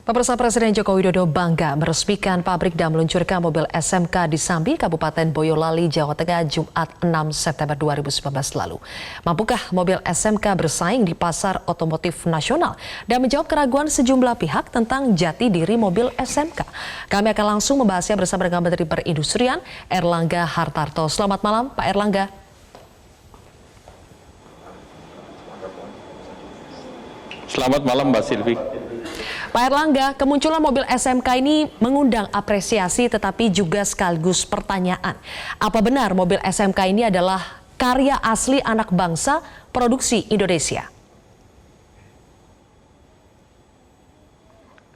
Pemirsa, Presiden Joko Widodo bangga meresmikan pabrik dan meluncurkan mobil SMK di Sambi, Kabupaten Boyolali, Jawa Tengah, Jumat 6 September 2019 lalu. Mampukah mobil SMK bersaing di pasar otomotif nasional dan menjawab keraguan sejumlah pihak tentang jati diri mobil SMK? Kami akan langsung membahasnya bersama dengan Menteri Perindustrian Erlangga Hartarto. Selamat malam, Pak Erlangga. Selamat malam, Mbak Silvi. Pak Erlangga, kemunculan mobil SMK ini mengundang apresiasi tetapi juga sekaligus pertanyaan. Apa benar mobil SMK ini adalah karya asli anak bangsa produksi Indonesia?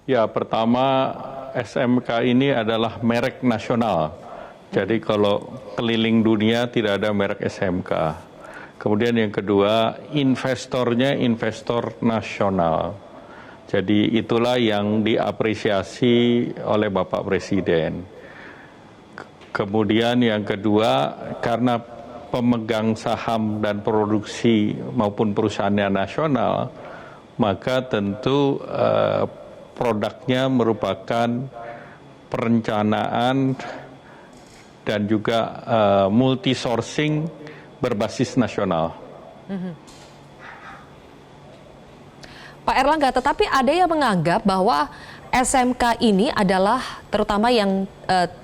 Ya, pertama SMK ini adalah merek nasional. Jadi kalau keliling dunia tidak ada merek SMK. Kemudian yang kedua, investornya investor nasional. Jadi itulah yang diapresiasi oleh Bapak Presiden. Kemudian yang kedua, karena pemegang saham dan produksi maupun perusahaannya nasional, maka tentu produknya merupakan perencanaan dan juga multi sourcing berbasis nasional. Pak Erlangga, tetapi ada yang menganggap bahwa SMK ini adalah, terutama yang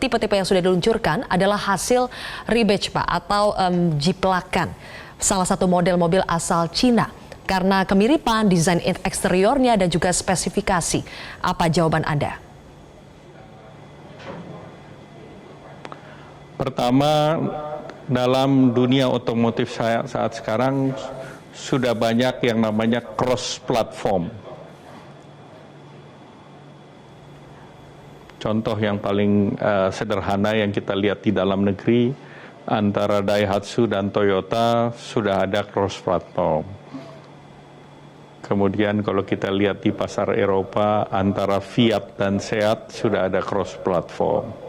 tipe-tipe yang sudah diluncurkan, adalah hasil rebadge, Pak, atau jiplakan salah satu model mobil asal Cina. Karena kemiripan desain eksteriornya dan juga spesifikasi. Apa jawaban Anda? Pertama, dalam dunia otomotif saat sekarang, sudah banyak yang namanya cross platform. Contoh yang paling sederhana yang kita lihat di dalam negeri, antara Daihatsu dan Toyota sudah ada cross platform. Kemudian kalau kita lihat di pasar Eropa, antara Fiat dan Seat sudah ada cross platform.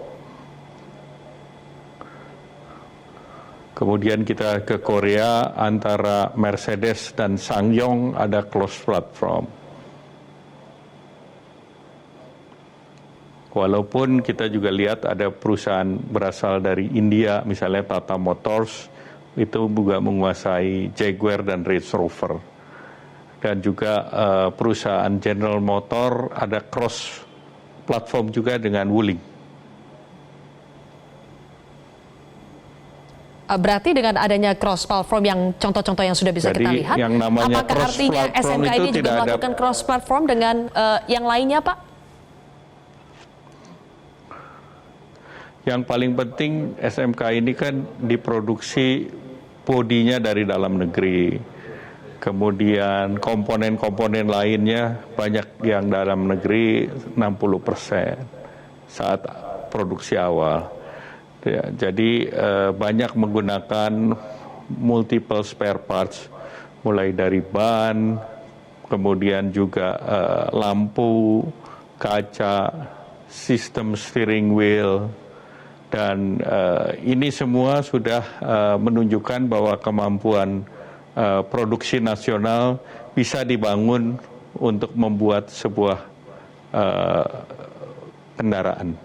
Kemudian kita ke Korea, antara Mercedes dan SsangYong ada cross platform. Walaupun kita juga lihat ada perusahaan berasal dari India, misalnya Tata Motors, itu juga menguasai Jaguar dan Range Rover. Dan juga perusahaan General Motor ada cross platform juga dengan Wuling. Berarti dengan adanya cross platform yang contoh-contoh yang sudah bisa kita lihat, yang namanya apakah artinya SMK ini juga melakukan cross platform dengan yang lainnya, Pak? Yang paling penting SMK ini kan diproduksi bodinya dari dalam negeri. Kemudian komponen-komponen lainnya banyak yang dalam negeri 60% saat produksi awal. Ya, jadi banyak menggunakan multiple spare parts, mulai dari ban, kemudian juga lampu, kaca, sistem steering wheel, dan ini semua sudah menunjukkan bahwa kemampuan produksi nasional bisa dibangun untuk membuat sebuah kendaraan.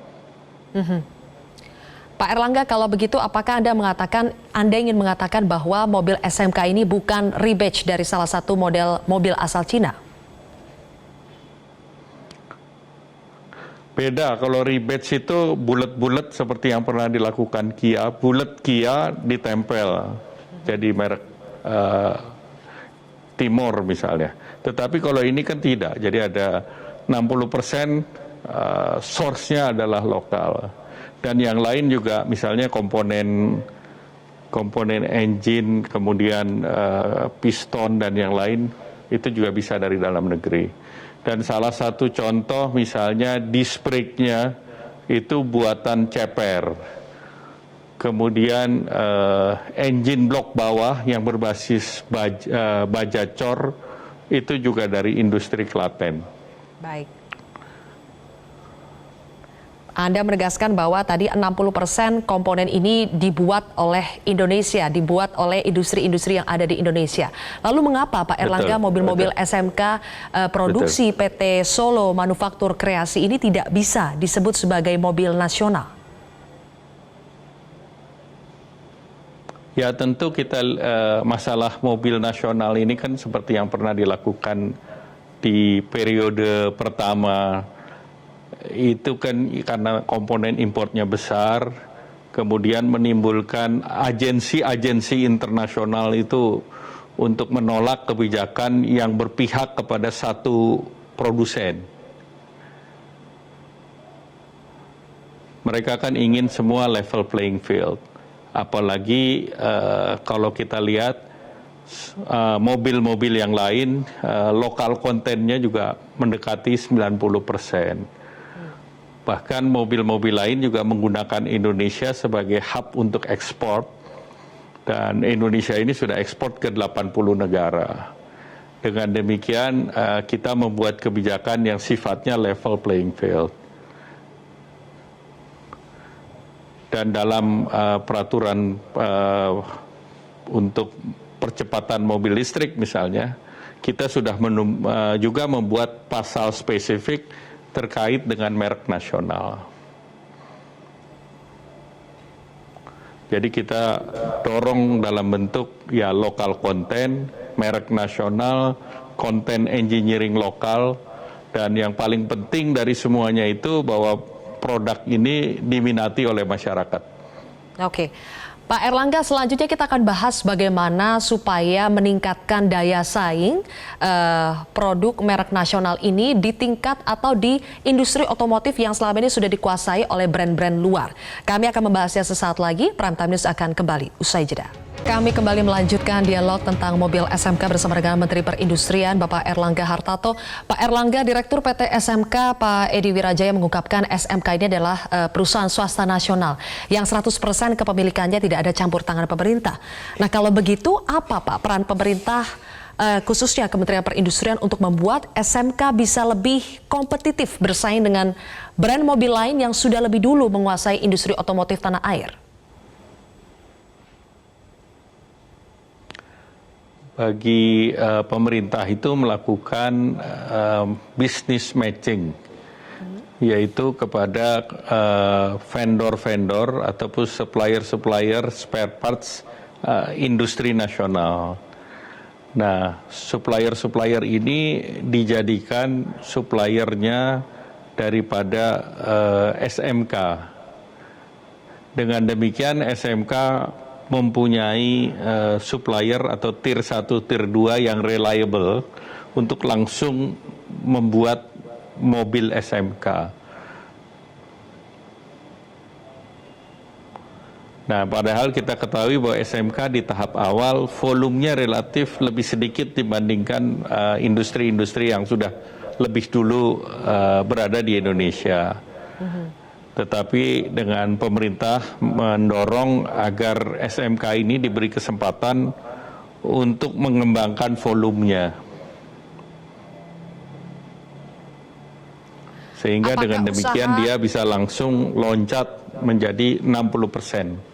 Pak Erlangga, kalau begitu apakah Anda ingin mengatakan bahwa mobil SMK ini bukan rebadge dari salah satu model mobil asal Cina? Beda, kalau rebadge itu bulat-bulat seperti yang pernah dilakukan Kia, bulat Kia ditempel, jadi merek Timor misalnya. Tetapi kalau ini kan tidak, jadi ada 60% source-nya adalah lokal. Dan yang lain juga misalnya komponen engine, kemudian piston dan yang lain itu juga bisa dari dalam negeri. Dan salah satu contoh misalnya disc brake-nya itu buatan ceper. Kemudian engine block bawah yang berbasis baja cor itu juga dari industri Klaten. Baik. Anda menegaskan bahwa tadi 60% komponen ini dibuat oleh Indonesia, dibuat oleh industri-industri yang ada di Indonesia. Lalu mengapa Pak Erlangga mobil-mobil SMK produksi PT Solo Manufaktur Kreasi ini tidak bisa disebut sebagai mobil nasional? Ya tentu kita masalah mobil nasional ini kan seperti yang pernah dilakukan di periode pertama. Itu kan karena komponen importnya besar, kemudian menimbulkan agensi-agensi internasional itu untuk menolak kebijakan yang berpihak kepada satu produsen. Mereka kan ingin semua level playing field. Apalagi kalau kita lihat mobil-mobil yang lain, lokal kontennya juga mendekati 90%. Bahkan mobil-mobil lain juga menggunakan Indonesia sebagai hub untuk ekspor. Dan Indonesia ini sudah ekspor ke 80 negara. Dengan demikian kita membuat kebijakan yang sifatnya level playing field. Dan dalam peraturan untuk percepatan mobil listrik misalnya, kita sudah juga membuat pasal spesifik terkait dengan merek nasional. Jadi kita dorong dalam bentuk ya lokal konten, merek nasional, konten engineering lokal, dan yang paling penting dari semuanya itu bahwa produk ini diminati oleh masyarakat. Oke. Pak Erlangga, selanjutnya kita akan bahas bagaimana supaya meningkatkan daya saing produk merek nasional ini di tingkat atau di industri otomotif yang selama ini sudah dikuasai oleh brand-brand luar. Kami akan membahasnya sesaat lagi, Prime Time News akan kembali usai jeda. Kami kembali melanjutkan dialog tentang mobil SMK bersama dengan Menteri Perindustrian Bapak Erlangga Hartarto. Pak Erlangga, Direktur PT SMK Pak Edi Wirajaya mengungkapkan SMK ini adalah perusahaan swasta nasional yang 100% kepemilikannya tidak ada campur tangan pemerintah. Nah kalau begitu apa Pak peran pemerintah khususnya Kementerian Perindustrian untuk membuat SMK bisa lebih kompetitif bersaing dengan brand mobil lain yang sudah lebih dulu menguasai industri otomotif tanah air? Bagi pemerintah itu melakukan business matching, yaitu kepada vendor-vendor ataupun supplier-supplier spare parts industri nasional. Nah, supplier-supplier ini dijadikan suppliernya daripada SMK. Dengan demikian SMK mempunyai supplier atau tier 1, tier 2 yang reliable untuk langsung membuat mobil SMK. Nah, padahal kita ketahui bahwa SMK di tahap awal volumenya relatif lebih sedikit dibandingkan industri-industri yang sudah lebih dulu berada di Indonesia. Tetapi dengan pemerintah mendorong agar SMK ini diberi kesempatan untuk mengembangkan volumenya. Sehingga dengan demikian dia bisa langsung loncat menjadi 60%.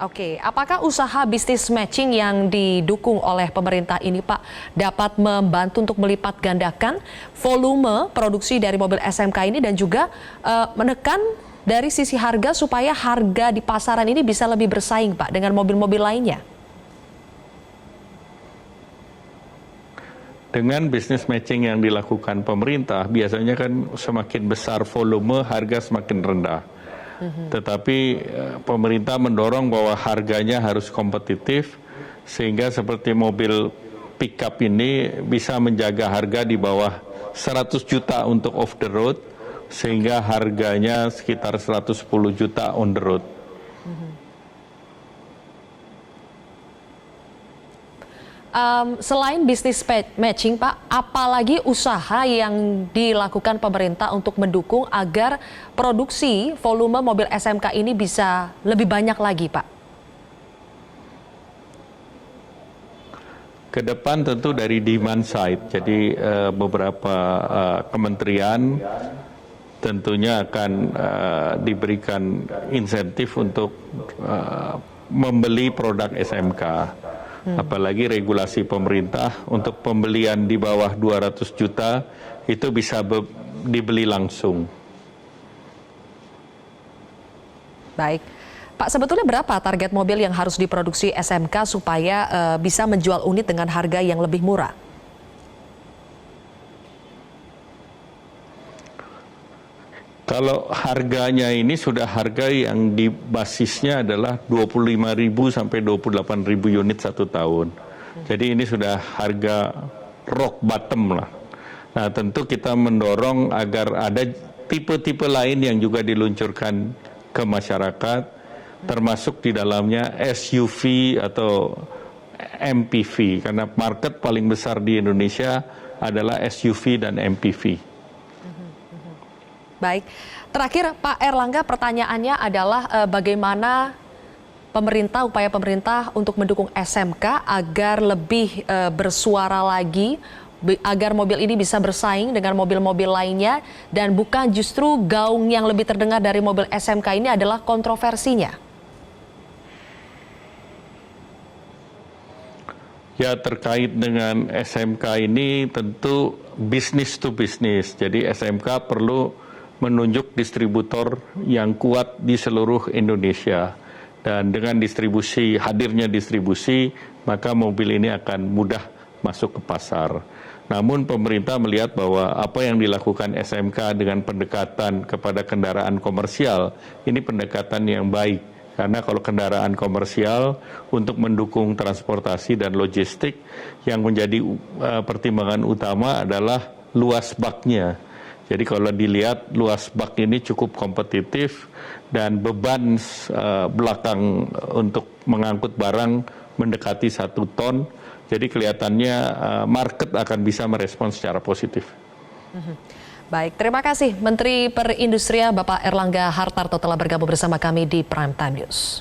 Oke. Apakah usaha bisnis matching yang didukung oleh pemerintah ini Pak dapat membantu untuk melipat gandakan volume produksi dari mobil SMK ini dan juga menekan dari sisi harga supaya harga di pasaran ini bisa lebih bersaing Pak dengan mobil-mobil lainnya? Dengan bisnis matching yang dilakukan pemerintah, biasanya kan semakin besar volume, harga semakin rendah. Tetapi pemerintah mendorong bahwa harganya harus kompetitif, sehingga seperti mobil pickup ini bisa menjaga harga di bawah 100 juta untuk off the road, sehingga harganya sekitar 110 juta on the road. Selain bisnis matching Pak, apalagi usaha yang dilakukan pemerintah untuk mendukung agar produksi volume mobil SMK ini bisa lebih banyak lagi Pak? Ke depan tentu dari demand side, jadi beberapa kementerian tentunya akan diberikan insentif untuk membeli produk SMK. Apalagi regulasi pemerintah untuk pembelian di bawah 200 juta itu bisa dibeli langsung. Baik. Pak, sebetulnya berapa target mobil yang harus diproduksi SMK supaya bisa menjual unit dengan harga yang lebih murah? Kalau harganya ini sudah harga yang di basisnya adalah 25.000 sampai 28.000 unit satu tahun. Jadi ini sudah harga rock bottom lah. Nah, tentu kita mendorong agar ada tipe-tipe lain yang juga diluncurkan ke masyarakat, termasuk di dalamnya SUV atau MPV, karena market paling besar di Indonesia adalah SUV dan MPV. Baik, terakhir Pak Erlangga, pertanyaannya adalah bagaimana upaya pemerintah untuk mendukung SMK agar lebih bersuara lagi, agar mobil ini bisa bersaing dengan mobil-mobil lainnya, dan bukan justru gaung yang lebih terdengar dari mobil SMK ini adalah kontroversinya. Ya, terkait dengan SMK ini tentu bisnis to bisnis, jadi SMK perlu menunjuk distributor yang kuat di seluruh Indonesia. Dan dengan hadirnya distribusi, maka mobil ini akan mudah masuk ke pasar. Namun pemerintah melihat bahwa apa yang dilakukan SMK dengan pendekatan kepada kendaraan komersial, ini pendekatan yang baik. Karena kalau kendaraan komersial untuk mendukung transportasi dan logistik, yang menjadi pertimbangan utama adalah luas baknya. Jadi kalau dilihat luas bak ini cukup kompetitif dan beban belakang untuk mengangkut barang mendekati 1 ton. Jadi kelihatannya market akan bisa merespon secara positif. Baik, terima kasih Menteri Perindustrian Bapak Erlangga Hartarto telah bergabung bersama kami di Prime Time News.